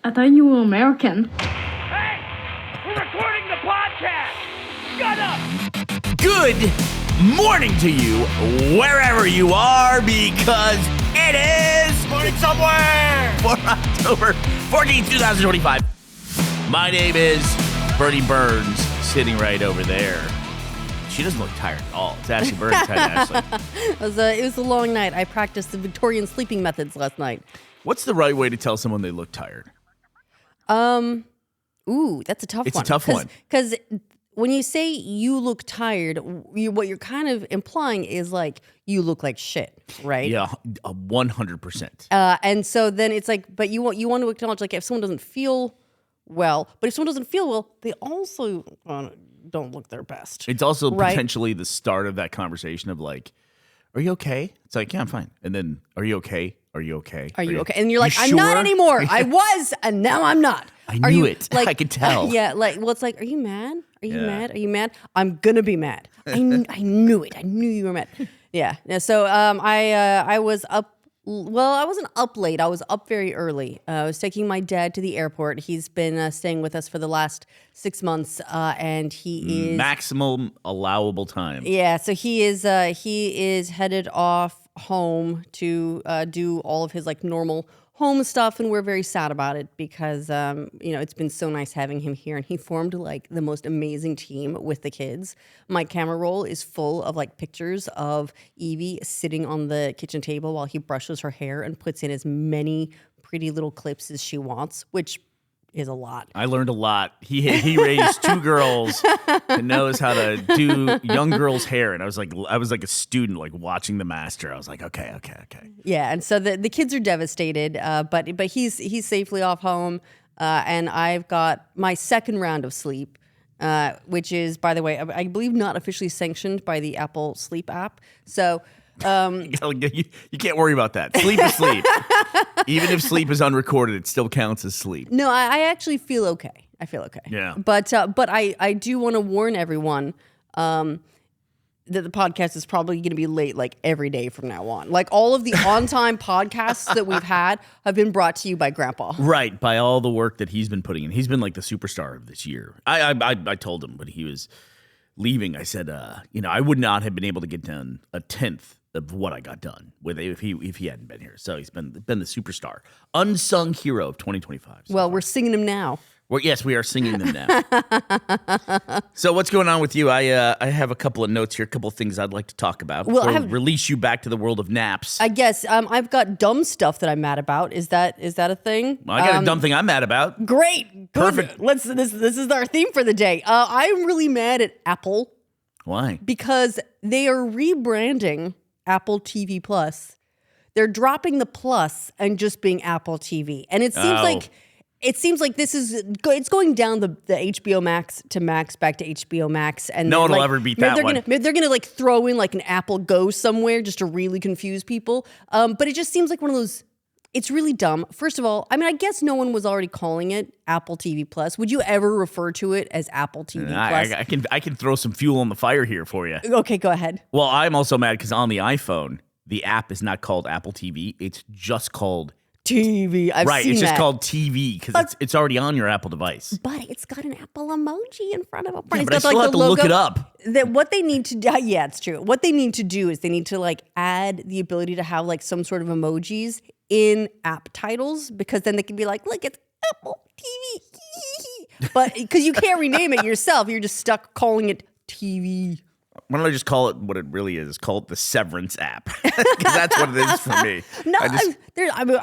I thought you were American. Hey! We're recording the podcast! Shut up! Good morning to you, wherever you are, because it is Morning somewhere! for October 14th, 2025. My name is Bernie Burns, sitting right over there. She doesn't look tired at all. It's Ashley Burns. Hi, Ashley. It was a long night. I practiced the Victorian sleeping methods last night. What's the right way to tell someone they look tired? Ooh, that's a tough one. It's a tough one. Because when you say you look tired, what you're kind of implying is like you look like shit, right? Yeah, 100%. And so then it's like, but you want to acknowledge like if someone doesn't feel well, but if someone doesn't feel well, they also don't look their best. It's also right? potentially the start of that conversation of like, are you okay? It's like, yeah, I'm fine. And then, are you okay? Are you okay? Are you okay? And you're like, you I'm sure? not anymore. I was, and now I'm not. I knew it. I could tell. Yeah, like, well, it's like, are you mad? Are you mad? Are you mad? I'm gonna be mad. I knew it. I knew you were mad. Yeah. So I was up. Well, I wasn't up late. I was up very early. I was taking my dad to the airport. He's been staying with us for the last 6 months, and he is maximum allowable time. Yeah, so he is headed off home to do all of his like normal home stuff, and we're very sad about it because it's been so nice having him here, and he formed like the most amazing team with the kids. My camera roll is full of like pictures of Evie sitting on the kitchen table while he brushes her hair and puts in as many pretty little clips as she wants, which is a lot. I learned a lot. He raised two girls and knows how to do young girls' hair. And I was like a student, like watching the master. I was like, okay. Yeah, and so the kids are devastated, but he's safely off home, and I've got my second round of sleep, which is, by the way, I believe not officially sanctioned by the Apple Sleep app. So. You can't worry about that. Sleep is sleep. Even if sleep is unrecorded, it still counts as sleep. No, I actually feel okay. I feel okay. Yeah. But I do want to warn everyone that the podcast is probably going to be late like every day from now on. Like all of the on-time podcasts that we've had have been brought to you by Grandpa. Right, by all the work that he's been putting in. He's been like the superstar of this year. I told him when he was leaving, I said, I would not have been able to get done a tenth of what I got done with if he hadn't been here. So he's been the superstar, unsung hero of 2025. So well, we're singing him now. Well, yes, we are singing them now. So what's going on with you? I have a couple of notes here, a couple of things I'd like to talk about before we release you back to the world of naps. I guess I've got dumb stuff that I'm mad about. Is that a thing? Well, I got a dumb thing I'm mad about. Great, Perfect. Good. This is our theme for the day. I'm really mad at Apple. Why? Because they are rebranding Apple TV Plus. They're dropping the plus and just being Apple TV. And it seems like it's going down the HBO Max to Max back to HBO Max, and no one will ever beat that one. They're gonna like throw in like an Apple Go somewhere just to really confuse people. But it just seems like one of those. It's really dumb. First of all, I mean, I guess no one was already calling it Apple TV Plus. Would you ever refer to it as Apple TV Plus? I can throw some fuel on the fire here for you. Okay, go ahead. Well, I'm also mad because on the iPhone, the app is not called Apple TV. It's just called TV. I've right. seen It's just that. called TV because it's already on your Apple device. But it's got an Apple emoji in front of it. Yeah, but I still have to look it up. What they need to do, yeah, it's true. What they need to do is they need to like add the ability to have like some sort of emojis in app titles, because then they can be like, look, it's Apple TV. But because you can't rename it yourself, you're just stuck calling it TV. Why don't I just call it what it really is? Call it the Severance app, because that's what it is for me. No,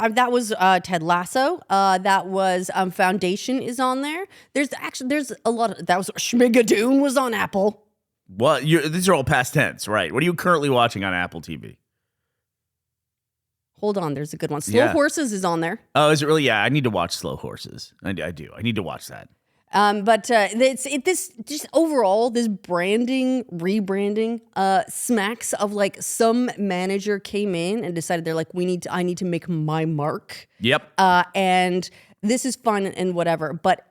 that was Ted Lasso. That was Foundation is on there. There's a lot of that was Schmigadoon was on Apple. What? These are all past tense, right? What are you currently watching on Apple TV? Hold on, there's a good one. Slow Horses is on there. Oh, is it really? Yeah, I need to watch Slow Horses. I do. I need to watch that. But this just overall, this rebranding smacks of like some manager came in and decided they're like, I need to make my mark. Yep. And this is fun and whatever, but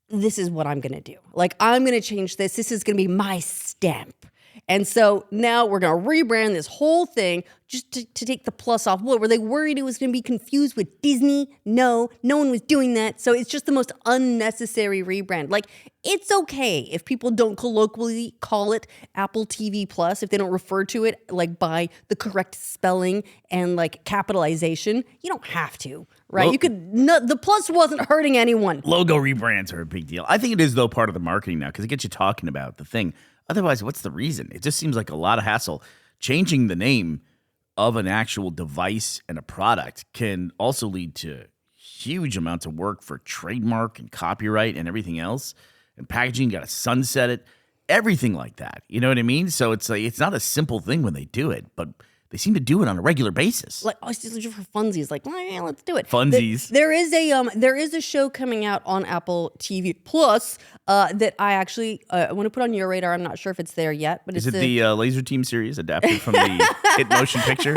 this is what I'm gonna do. Like, I'm gonna change this. This is gonna be my stamp. And so now we're going to rebrand this whole thing just to take the plus off. What, were they worried it was going to be confused with Disney? No one was doing that. So it's just the most unnecessary rebrand. Like, it's okay if people don't colloquially call it Apple TV Plus, if they don't refer to it like by the correct spelling and like capitalization. You don't have to, right? Well, You could, no, the plus wasn't hurting anyone. Logo rebrands are a big deal. I think it is, though, part of the marketing now because it gets you talking about the thing. Otherwise, what's the reason? It just seems like a lot of hassle. Changing the name of an actual device and a product can also lead to huge amounts of work for trademark and copyright and everything else. And packaging, you got to sunset it, everything like that. You know what I mean? So it's like, it's not a simple thing when they do it, but they seem to do it on a regular basis. Like, oh, it's just for funsies. Like, well, yeah, let's do it. Funsies. There is a show coming out on Apple TV Plus that I actually want to put on your radar. I'm not sure if it's there yet, but Is it the Laser Team series adapted from the hit motion picture?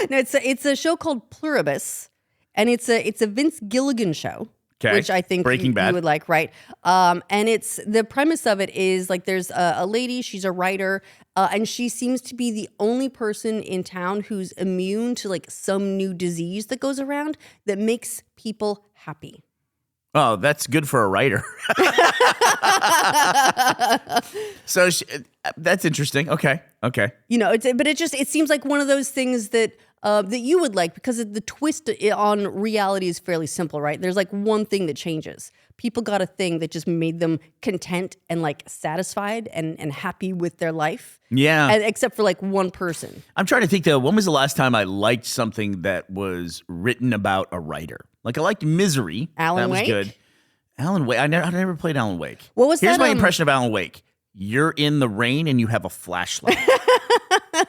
No, it's a show called Pluribus, and it's a Vince Gilligan show. Okay. Which I think Breaking Bad. you would like, right? And it's the premise of it is like there's a lady, she's a writer, and she seems to be the only person in town who's immune to like some new disease that goes around that makes people happy. Oh, that's good for a writer. So that's interesting. Okay. You know, it seems like one of those things that you would like because the twist on reality is fairly simple, right? There's like one thing that changes. People got a thing that just made them content and like satisfied and happy with their life. Yeah. Except for like one person. I'm trying to think though, when was the last time I liked something that was written about a writer? Like I liked Misery. Alan Wake? That was good. Alan Wake. I never played Alan Wake. What was Here's that, my impression of Alan Wake. You're in the rain and you have a flashlight.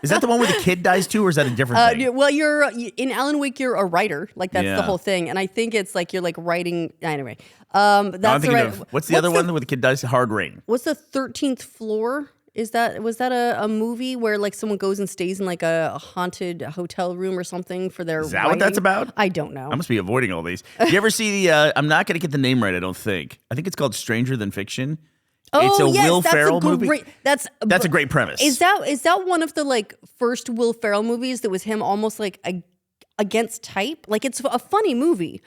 Is that the one where the kid dies too, or is that a different thing? Well, you're in Alan Wake. You're a writer, like that's Yeah. the whole thing. And I think it's like you're like writing. Anyway, that's I'm thinking right. of what's the other one where the kid dies? Hard Rain. What's the 13th Floor? Was that a movie where like someone goes and stays in like a haunted hotel room or something for their? Is that what that's about? I don't know. I must be avoiding all these. Do you ever see the? I'm not going to get the name right. I don't think. I think it's called Stranger Than Fiction. It's a yes, Will that's Ferrell a great, movie. That's a great premise. Is that one of the like first Will Ferrell movies that was him almost like against type? Like it's a funny movie,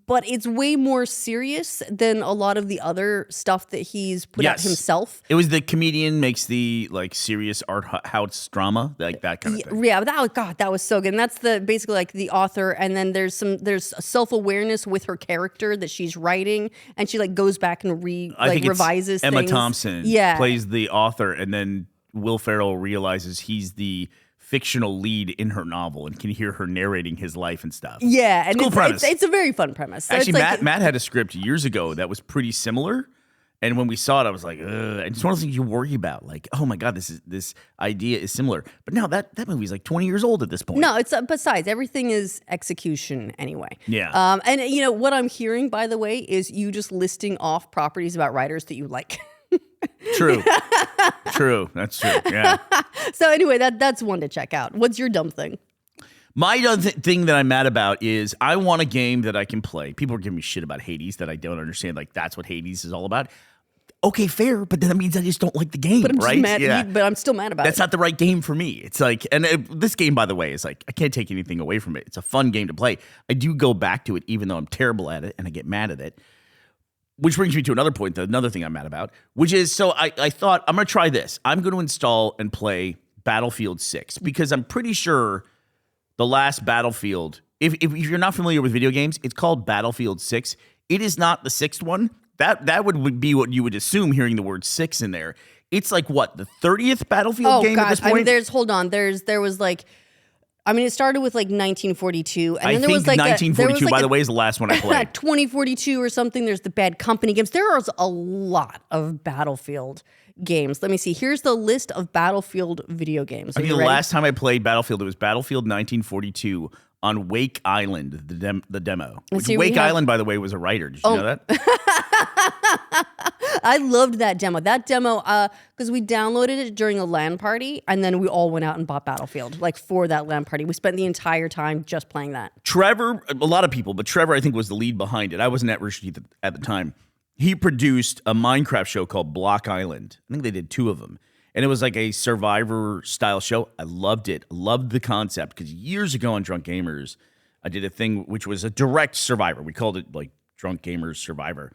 but it's way more serious than a lot of the other stuff that he's put out himself. It was the comedian makes the like serious art house drama, like that kind of thing. Yeah, that was so good. And that's basically like the author, and then there's self-awareness with her character that she's writing, and she like goes back and I think it's revises Emma things. Thompson plays the author, and then Will Ferrell realizes he's the fictional lead in her novel and can hear her narrating his life and stuff. Yeah, and cool premise. It's a very fun premise. So Actually, it's Matt had a script years ago that was pretty similar. And when we saw it, I was like, ugh. And it's one of those things you worry about. Like, oh my God, this idea is similar. But now that movie's like 20 years old at this point. No, it's besides, everything is execution anyway. Yeah. And you know, what I'm hearing, by the way, is you just listing off properties about writers that you like. True. That's true. Yeah. So anyway, that's one to check out. What's your dumb thing? My thing that I'm mad about is I want a game that I can play. People are giving me shit about Hades that I don't understand. Like, that's what Hades is all about. Okay, fair, but that means I just don't like the game, But I'm right? but I'm still mad about That's it. not the right game for me. It's like, and this game, by the way, is like, I can't take anything away from it. It's a fun game to play. I do go back to it, even though I'm terrible at it and I get mad at it. Which brings me to another point, another thing I'm mad about, which is, so I thought, I'm going to try this. I'm going to install and play Battlefield 6 because I'm pretty sure the last Battlefield, if you're not familiar with video games, it's called Battlefield 6. It is not the sixth one. That would be what you would assume hearing the word 6 in there. It's like, what, the 30th Battlefield game at this point? There was like, I mean, it started with like 1942, and then there was like 1942, by the way, is the last one I played. 2042 or something. There's the Bad Company games. There is a lot of Battlefield games. Let me see. Here's the list of Battlefield video games. I think the last time I played Battlefield, it was Battlefield 1942 on Wake Island, the demo. Wake Island, by the way, was a writer. Did you know that? I loved that demo. Because we downloaded it during a LAN party, and then we all went out and bought Battlefield, like for that LAN party. We spent the entire time just playing that. Trevor, a lot of people, but Trevor, I think, was the lead behind it. I wasn't at Rooster Teeth at the time. He produced a Minecraft show called Block Island. I think they did 2 of them. And it was like a Survivor style show. I loved it. I loved the concept because years ago on Drunk Gamers, I did a thing which was a direct Survivor. We called it like Drunk Gamers Survivor.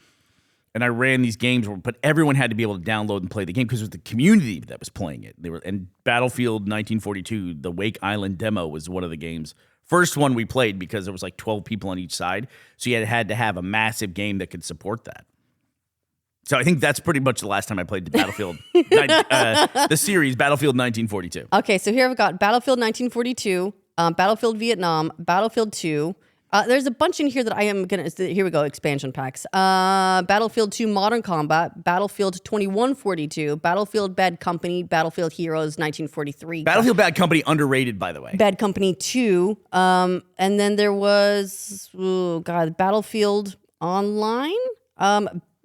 And I ran these games, but everyone had to be able to download and play the game because it was the community that was playing it. And Battlefield 1942, the Wake Island demo was one of the games. First one we played because there was like 12 people on each side. So you had to have a massive game that could support that. So I think that's pretty much the last time I played the Battlefield, the series Battlefield 1942. Okay, so here I've got Battlefield 1942, Battlefield Vietnam, Battlefield 2. There's a bunch in here that I am going to... Here we go, expansion packs. Battlefield 2 Modern Combat, Battlefield 2142, Battlefield Bad Company, Battlefield Heroes 1943. Battlefield Bad Company, underrated, by the way. Bad Company 2. And then there was... Oh, God, Battlefield Online?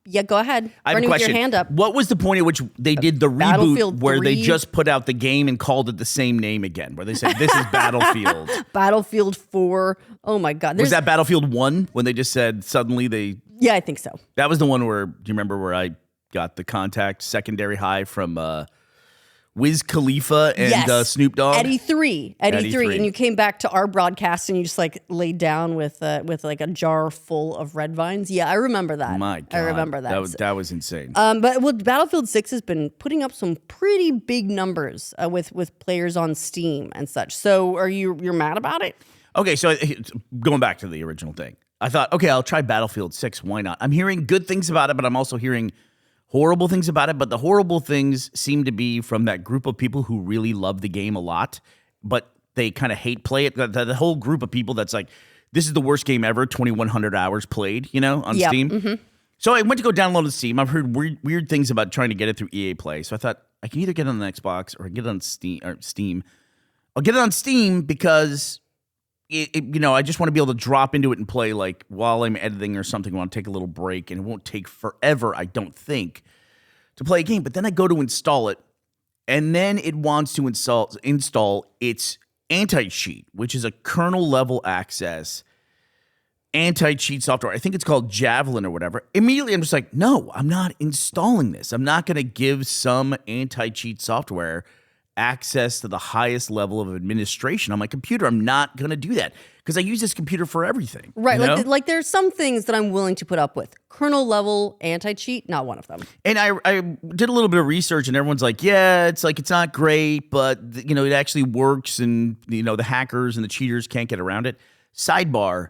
Yeah, go ahead. I have a Bernie, question. with your hand up. What was the point at which they did the reboot Battlefield where they 3? just put out the game and called it the same name again, where they said, this is Battlefield? Battlefield 4. Oh, my God. Was that Battlefield 1 when they just said suddenly they... Yeah, I think so. That was the one where, do you remember where I got the contact secondary high from Wiz Khalifa and Yes. Snoop Dogg? Eddie 3. Eddie 3. And you came back to our broadcast and you just like laid down with like a jar full of red vines. Yeah, I remember that. My God. I remember that. That was insane. But Battlefield 6 has been putting up some pretty big numbers with players on Steam and such. So you're mad about it? Okay, so going back to the original thing, I thought, okay, I'll try Battlefield 6. Why not? I'm hearing good things about it, but I'm also hearing horrible things about it. But the horrible things seem to be from that group of people who really love the game a lot, but they kind of hate play it. The whole group of people that's like, this is the worst game ever, 2,100 hours played, on Steam. Mm-hmm. So I went to go download it on Steam. I've heard weird things about trying to get it through EA Play. So I thought, I can either get it on the Xbox or get it on Steam. I'll get it on Steam because... I just want to be able to drop into it and play like while I'm editing or something. I want to take a little break, and it won't take forever, I don't think, to play a game. But then I go to install it, and then it wants to install its anti-cheat, which is a kernel level access anti-cheat software. I think it's called Javelin or whatever. Immediately, I'm just like, no, I'm not installing this. I'm not going to give some anti-cheat software access to the highest level of administration on my computer. I'm not going to do that because I use this computer for everything. Right. Like there's some things that I'm willing to put up with. Kernel level anti-cheat, not one of them. And I did a little bit of research and everyone's like, yeah, it's not great, but it actually works and the hackers and the cheaters can't get around it. Sidebar,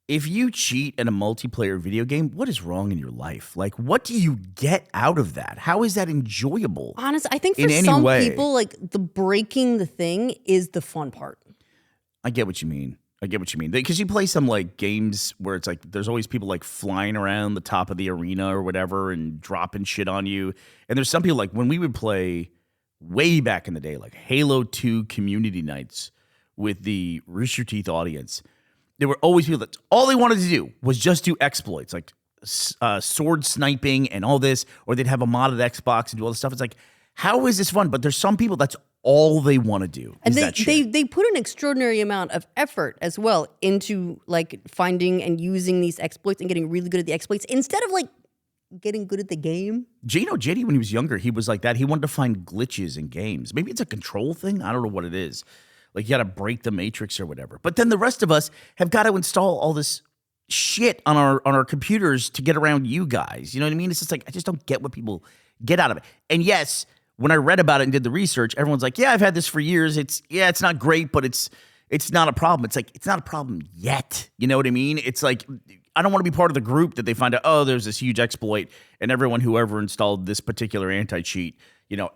if you cheat in a multiplayer video game, what is wrong in your life? Like, what do you get out of that? How is that enjoyable? Honestly, I think for some people, like the breaking the thing is the fun part. I get what you mean. Because you play some like games where it's like there's always people like flying around the top of the arena or whatever and dropping shit on you. And there's some people like when we would play way back in the day, like Halo 2 community nights with the Rooster Teeth audience. There were always people that all they wanted to do was just do exploits, like sword sniping and all this, or they'd have a modded Xbox and do all this stuff. It's like, how is this fun? But there's some people that's all they want to do. And they put an extraordinary amount of effort as well into like finding and using these exploits and getting really good at the exploits instead of like getting good at the game. JD, when he was younger, he was like that. He wanted to find glitches in games. Maybe it's a control thing. I don't know what it is. Like, you got to break the matrix or whatever. But then the rest of us have got to install all this shit on our computers to get around you guys. You know what I mean? It's just like, I just don't get what people get out of it. And yes, when I read about it and did the research, everyone's like, yeah, I've had this for years. It's not great, but it's not a problem. It's like, it's not a problem yet. You know what I mean? It's like, I don't want to be part of the group that they find out, oh, there's this huge exploit and whoever installed this particular anti-cheat,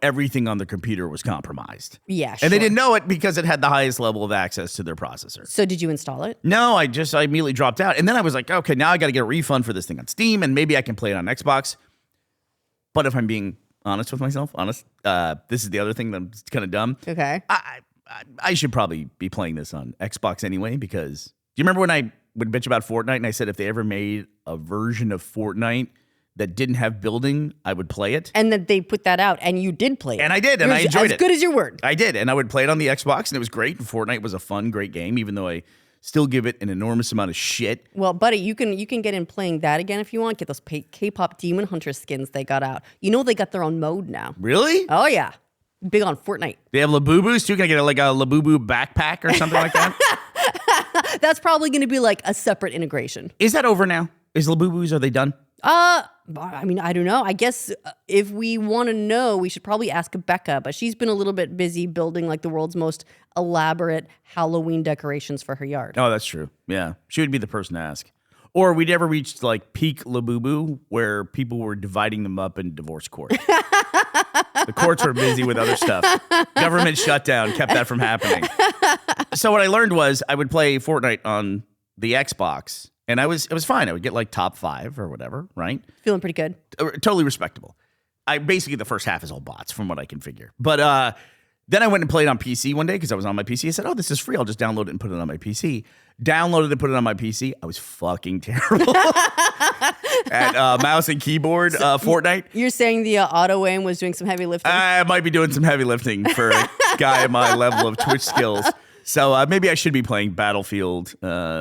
everything on the computer was compromised. Yeah, sure. And they didn't know it because it had the highest level of access to their processor. So did you install it? No, I immediately dropped out. And then I was like, okay, now I got to get a refund for this thing on Steam and maybe I can play it on Xbox. But if I'm being honest with myself, this is the other thing that's kind of dumb. Okay. I should probably be playing this on Xbox anyway because do you remember when I would bitch about Fortnite and I said if they ever made a version of Fortnite that didn't have building, I would play it. And then they put that out, and you did play it. And I did, and I enjoyed it. As good as your word. I did, and I would play it on the Xbox, and it was great. And Fortnite was a fun, great game, even though I still give it an enormous amount of shit. Well, buddy, you can get in playing that again if you want. Get those K-pop Demon Hunter skins they got out. They got their own mode now. Really? Oh, yeah. Big on Fortnite. They have Labubus too. Can I get like a Labubu backpack or something like that? That's probably going to be like a separate integration. Is that over now? Is Labubus, are they done? I mean, I don't know. I guess if we want to know, we should probably ask Becca, but she's been a little bit busy building like the world's most elaborate Halloween decorations for her yard. Oh, that's true. Yeah. She would be the person to ask. Or we never reached like peak Labubu where people were dividing them up in divorce court. The courts were busy with other stuff. Government shutdown kept that from happening. So what I learned was I would play Fortnite on the Xbox, and it was fine. I would get like top 5 or whatever, right? Feeling pretty good. Totally respectable. Basically the first half is all bots from what I can figure. But then I went and played on PC one day because I was on my PC. I said, oh, this is free. I'll just download it and put it on my PC. Downloaded and put it on my PC. I was fucking terrible at mouse and keyboard Fortnite. You're saying the auto aim was doing some heavy lifting? I might be doing some heavy lifting for a guy at my level of Twitch skills. So maybe I should be playing Battlefield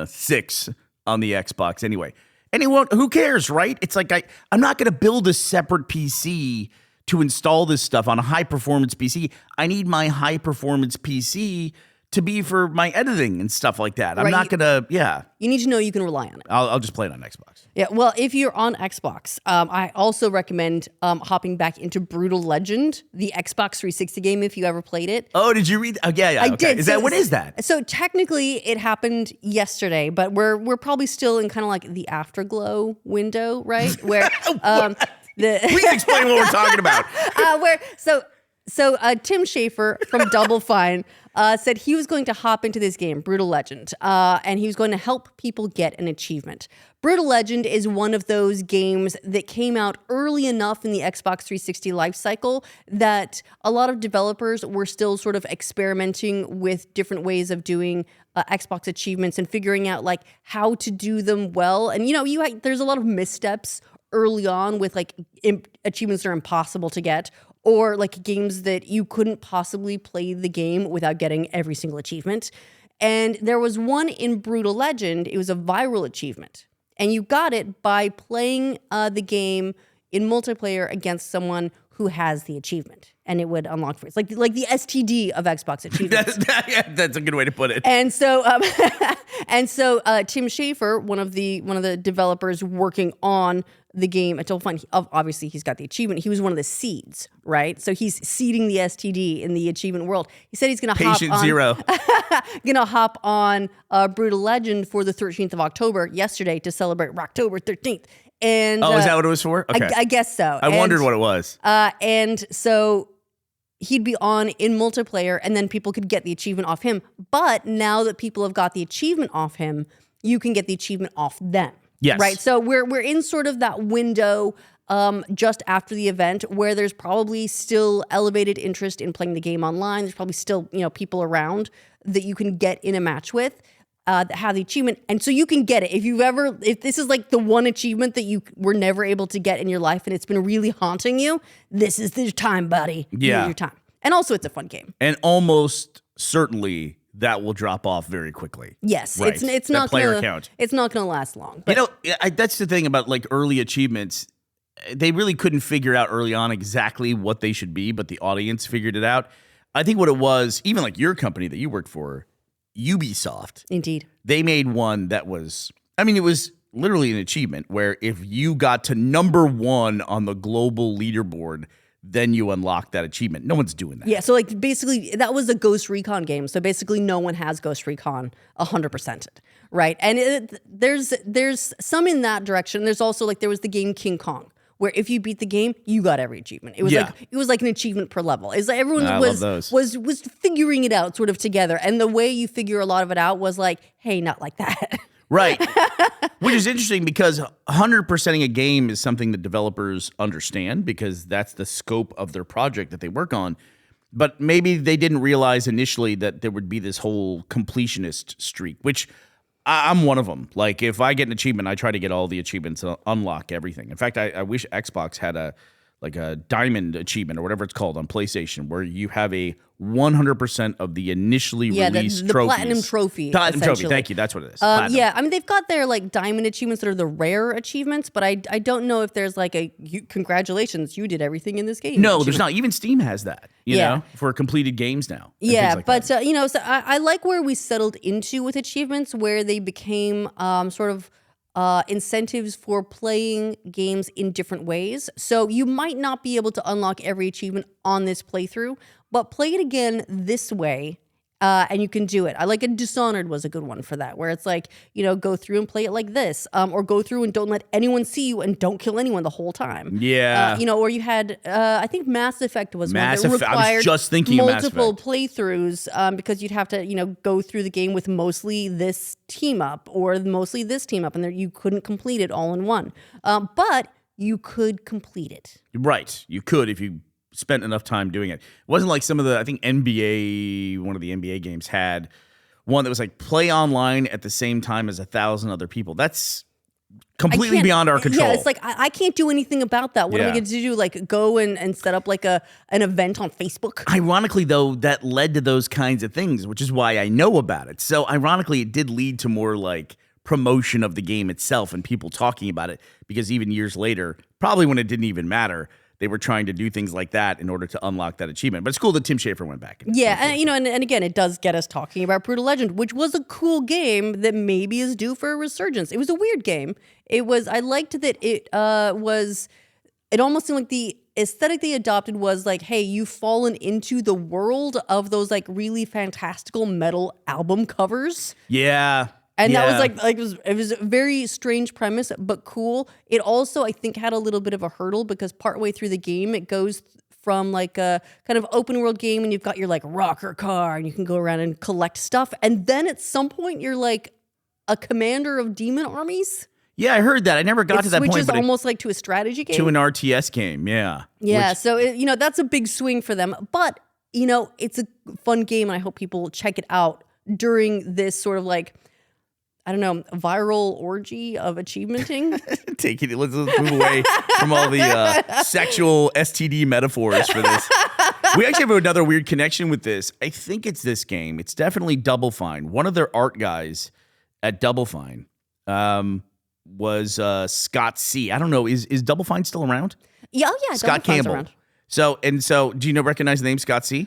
6 on the Xbox anyway. And who cares, right? It's like I'm not going to build a separate PC to install this stuff on a high-performance PC. I need my high-performance PC to be for my editing and stuff like that. I'm not going to, You need to know you can rely on it. I'll just play it on Xbox. Yeah, well, if you're on Xbox, I also recommend hopping back into Brutal Legend, the Xbox 360 game, if you ever played it. Oh, did you read? Oh, yeah. I okay. did. What is that? So technically it happened yesterday, but we're probably still in kind of like the afterglow window, right? Where Please explain what we're talking about. So Tim Schafer from Double Fine said he was going to hop into this game, Brutal Legend, and he was going to help people get an achievement. Brutal Legend is one of those games that came out early enough in the Xbox 360 lifecycle that a lot of developers were still sort of experimenting with different ways of doing Xbox achievements and figuring out like how to do them well. And there's a lot of missteps early on with like achievements that are impossible to get, or like games that you couldn't possibly play the game without getting every single achievement. And there was one in Brutal Legend. It was a viral achievement. And you got it by playing the game in multiplayer against someone who has the achievement. And it would unlock for it. It's like the STD of Xbox achievements. That's a good way to put it. And so Tim Schafer, one of the developers working on the game at Double Fine, obviously he's got the achievement. He was one of the seeds, right? So he's seeding the STD in the achievement world. He said he's going to hop on Brutal Legend for the 13th of October, yesterday, to celebrate Rocktober 13th. And is that what it was for? Okay. I guess so. I wondered what it was. And so he'd be on in multiplayer, and then people could get the achievement off him. But now that people have got the achievement off him, you can get the achievement off them. Yes. Right. So we're in sort of that window just after the event where there's probably still elevated interest in playing the game online. There's probably still, people around that you can get in a match with that have the achievement. And so you can get it. If this is like the one achievement that you were never able to get in your life and it's been really haunting you, this is the time, buddy. Yeah. Your time. And also it's a fun game. And almost certainly that will drop off very quickly. Yes, right. it's not player gonna, count. It's not going to last long. But That's the thing about like early achievements. They really couldn't figure out early on exactly what they should be, but the audience figured it out. I think what it was, even like your company that you worked for, Ubisoft. Indeed. They made one that was, it was literally an achievement where if you got to number 1 on the global leaderboard, then you unlock that achievement. No one's doing that. Yeah, so like basically that was a Ghost Recon game. So basically no one has Ghost Recon 100%, right? And there's some in that direction. There's also like there was the game King Kong, where if you beat the game, you got every achievement. It was like an achievement per level. It's like everyone was figuring it out sort of together. And the way you figure a lot of it out was like, hey, not like that. Right. Which is interesting because 100%ing a game is something that developers understand because that's the scope of their project that they work on. But maybe they didn't realize initially that there would be this whole completionist streak, which I'm one of them. Like if I get an achievement, I try to get all the achievements, unlock everything. In fact, I wish Xbox had a a diamond achievement or whatever it's called on PlayStation, where you have a 100% of the initially released the trophies. Platinum Trophy. Platinum Trophy, essentially. thank you. That's what it is. Platinum. Yeah, I mean, they've got their like diamond achievements that are the rare achievements, but I don't know if there's like congratulations, you did everything in this game. No, there's not. Even Steam has that, you know, for completed games now. Yeah, like but, that. you know, so I like where we settled into with achievements, where they became sort of incentives for playing games in different ways. So you might not be able to unlock every achievement on this playthrough, but play it again this way. And you can do it. I like a Dishonored was a good one for that, where it's like, you know, go through and play it like this, or go through and don't let anyone see you and don't kill anyone the whole time. Yeah. You know, or you had, I think Mass Effect was Mass one that Effect. required I was just thinking of Mass multiple Effect. playthroughs because you'd have to, you know, go through the game with mostly this team up or mostly this team up, and there, you couldn't complete it all in one. But you could complete it. Right. You could if you spent enough time doing it. It wasn't like some of the, I think NBA, one of the NBA games had one that was like play online at the same time as 1,000 other people. That's completely beyond our control. Yeah, it's like, I can't do anything about that. What am I going to do? Like go and set up like an event on Facebook? Ironically, though, that led to those kinds of things, which is why I know about it. So ironically, it did lead to more like promotion of the game itself and people talking about it, because even years later, probably when it didn't even matter, they were trying to do things like that in order to unlock that achievement. But it's cool that Tim Schafer went back. Yeah, and you know, and again, it does get us talking about Brutal Legend, which was a cool game that maybe is due for a resurgence. It was a weird game. I liked that it almost seemed like the aesthetic they adopted was like, hey, you've fallen into the world of those like really fantastical metal album covers. Yeah. And that was like it was a very strange premise, but cool. It also, I think, had a little bit of a hurdle because partway through the game, it goes from like a kind of open world game and you've got your like rocker car and you can go around and collect stuff. And then at some point, you're like a commander of demon armies. Yeah, I heard that. I never got to that point. Which is but almost like to a strategy game. to an RTS game, yeah. Yeah, so you know, that's a big swing for them. But, you know, it's a fun game and I hope people check it out during this sort of like, I don't know, viral orgy of achievementing. Let's move away from all the sexual STD metaphors for this. We actually have another weird connection with this. I think it's this game. It's definitely Double Fine. One of their art guys at Double Fine was Scott C. I don't know. Is Double Fine still around? Yeah, Scott Campbell. Around. So, do you recognize the name Scott C?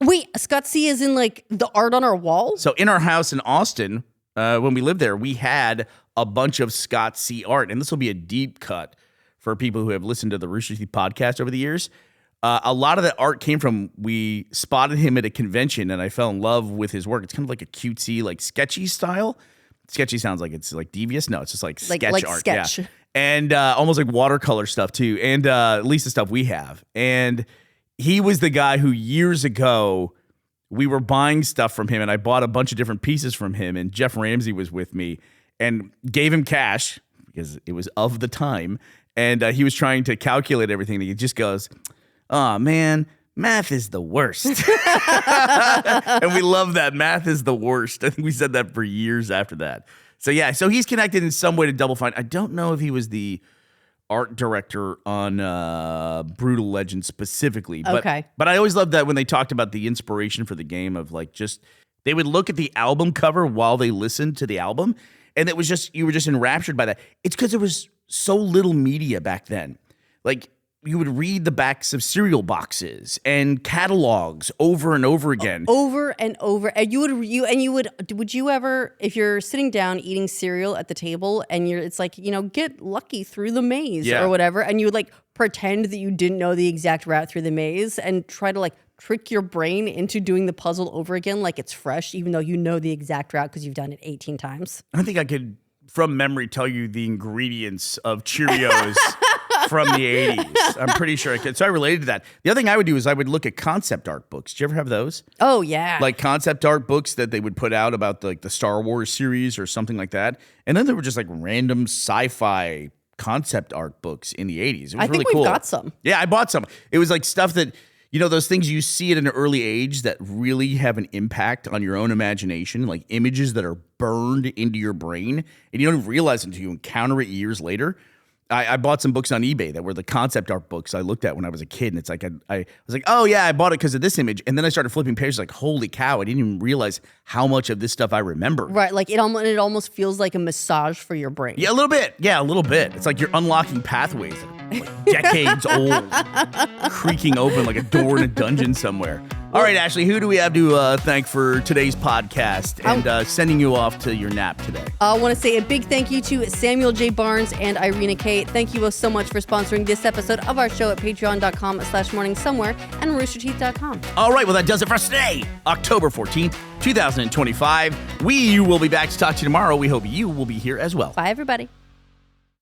Wait, Scott C is in like the art on our wall? So in our house in Austin, when we lived there, we had a bunch of Scott C art, and this will be a deep cut for people who have listened to the Rooster Teeth podcast over the years. A lot of that art came from, we spotted him at a convention, and I fell in love with his work. It's kind of like a cutesy, like sketchy style. Sketchy sounds like it's like devious. No, it's just like sketch art. Sketch. Yeah. And almost like watercolor stuff too, and at least the stuff we have. And he was the guy who years ago, we were buying stuff from him and I bought a bunch of different pieces from him, and Jeff Ramsey was with me and gave him cash because it was of the time. And he was trying to calculate everything. And he just goes, "Oh man, math is the worst." And we love that. Math is the worst. I think we said that for years after that. So yeah, so he's connected in some way to Double Fine. I don't know if he was the art director on Brutal Legend specifically. But, okay. But I always loved that when they talked about the inspiration for the game of like just, they would look at the album cover while they listened to the album. And it was just, you were just enraptured by that. It's because there was so little media back then. Like you would read the backs of cereal boxes and catalogs over and over again. Over and over. And would you ever, if you're sitting down eating cereal at the table and it's like, you know, get lucky through the maze or whatever, and you would like pretend that you didn't know the exact route through the maze and try to like trick your brain into doing the puzzle over again like it's fresh, even though you know the exact route because you've done it 18 times? I think I could, from memory, tell you the ingredients of Cheerios from the 80s. I'm pretty sure I could. So I related to that. The other thing I would do is I would look at concept art books. Did you ever have those? Oh, yeah. Like concept art books that they would put out about the Star Wars series or something like that. And then there were just like random sci-fi concept art books in the 80s. It was I really think we've cool. got some. Yeah, I bought some. It was like stuff that, you know, those things you see at an early age that really have an impact on your own imagination, like images that are burned into your brain and you don't realize until you encounter it years later. I bought some books on eBay that were the concept art books I looked at when I was a kid. And it's like, I was like, oh yeah, I bought it because of this image. And then I started flipping pages like, holy cow, I didn't even realize how much of this stuff I remember. Right, like it almost feels like a massage for your brain. Yeah, a little bit. Yeah, a little bit. It's like you're unlocking pathways like decades old, creaking open like a door in a dungeon somewhere. All right, Ashley, who do we have to thank for today's podcast and sending you off to your nap today? I want to say a big thank you to Samuel J. Barnes and Irina K. Thank you both so much for sponsoring this episode of our show at patreon.com/morningsomewhere and roosterteeth.com. All right, well, that does it for us today, October 14th, 2025. We will be back to talk to you tomorrow. We hope you will be here as well. Bye, everybody.